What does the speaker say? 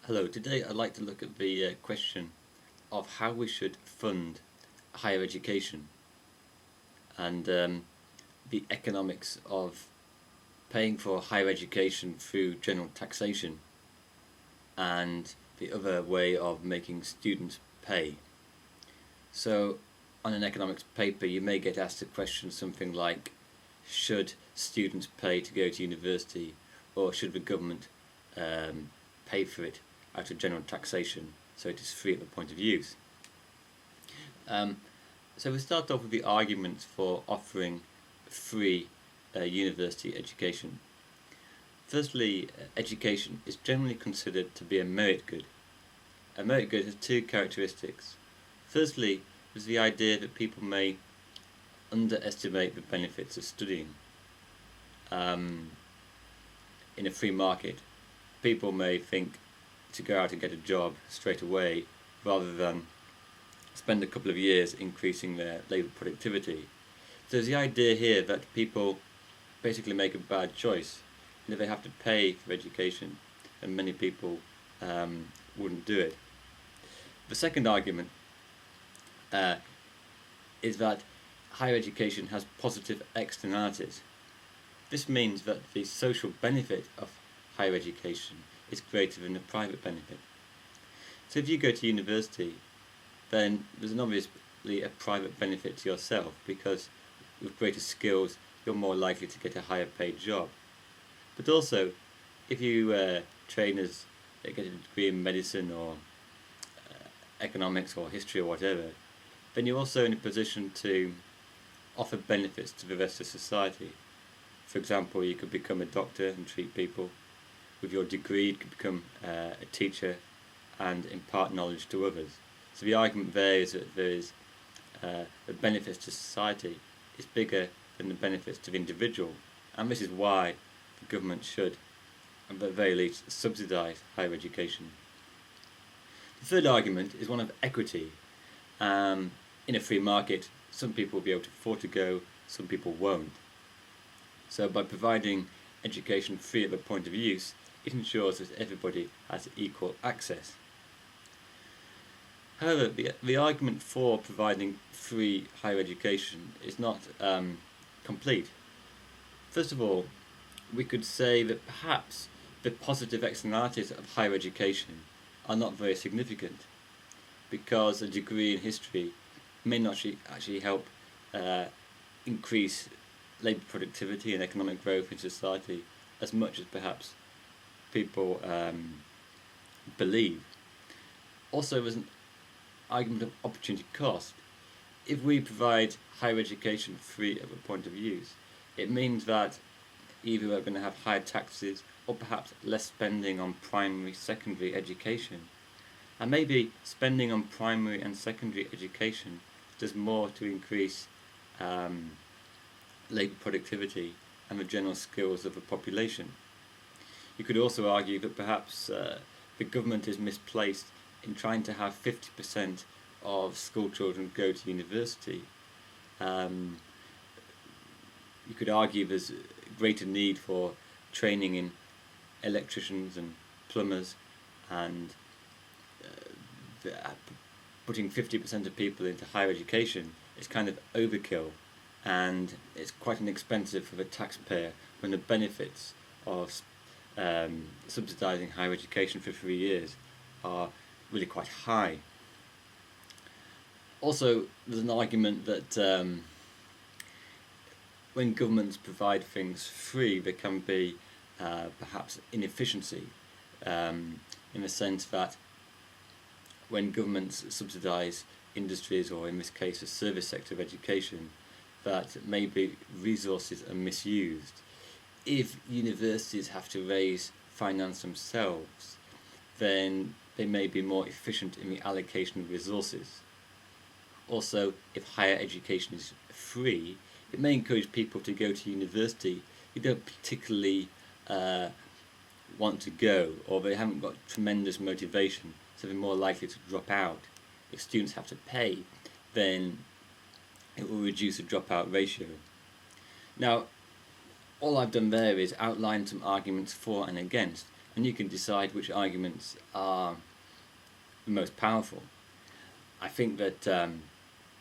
Hello, today I'd like to look at the question of how we should fund higher education and the economics of paying for higher education through general taxation and the other way of making students pay. So, on an economics paper, you may get asked a question something like, should students pay to go to university, or should the government pay for it out of general taxation so it is free at the point of use? So we start off with the arguments for offering free university education. Firstly, education is generally considered to be a merit good. A merit good has two characteristics. Firstly, there's the idea that people may underestimate the benefits of studying. In a free market, people may think to go out and get a job straight away rather than spend a couple of years increasing their labour productivity. So there's the idea here that people basically make a bad choice and that they have to pay for education, and many people wouldn't do it. The second argument is that higher education has positive externalities. This means that the social benefit of higher education is greater than the private benefit. So if you go to university, then there's obviously a private benefit to yourself, because with greater skills you're more likely to get a higher paid job. But also, if you train as get a degree in medicine or economics or history or whatever, then you're also in a position to offer benefits to the rest of society. For example, you could become a doctor and treat people. With your degree, you could become a teacher and impart knowledge to others. So the argument there is that there is the benefits to society is bigger than the benefits to the individual, and this is why the government should, at the very least, subsidise higher education. The third argument is one of equity. In a free market, some people will be able to afford to go, some people won't. So by providing education free at the point of use, it ensures that everybody has equal access. However, the argument for providing free higher education is not complete. First of all, we could say that perhaps the positive externalities of higher education are not very significant, because a degree in history may not actually help increase labour productivity and economic growth in society as much as perhaps people believe. Also, there's an argument of opportunity cost. If we provide higher education free at the point of use, it means that either we're going to have higher taxes or perhaps less spending on primary, secondary education. And maybe spending on primary and secondary education does more to increase labour productivity and the general skills of the population. You could also argue that perhaps the government is misplaced in trying to have 50% of school children go to university. You could argue there's greater need for training in electricians and plumbers, and putting 50% of people into higher education is kind of overkill, and it's quite inexpensive for the taxpayer when the benefits of subsidising higher education for 3 years are really quite high. Also, there's an argument that when governments provide things free, there can be perhaps inefficiency, in the sense that when governments subsidise industries, or in this case the service sector of education, that maybe resources are misused. If universities have to raise finance themselves, then they may be more efficient in the allocation of resources. Also, if higher education is free, it may encourage people to go to university who don't particularly want to go, or they haven't got tremendous motivation, so they're more likely to drop out. If students have to pay, then it will reduce the dropout ratio. Now, all I've done there is outline some arguments for and against, and you can decide which arguments are the most powerful. I think that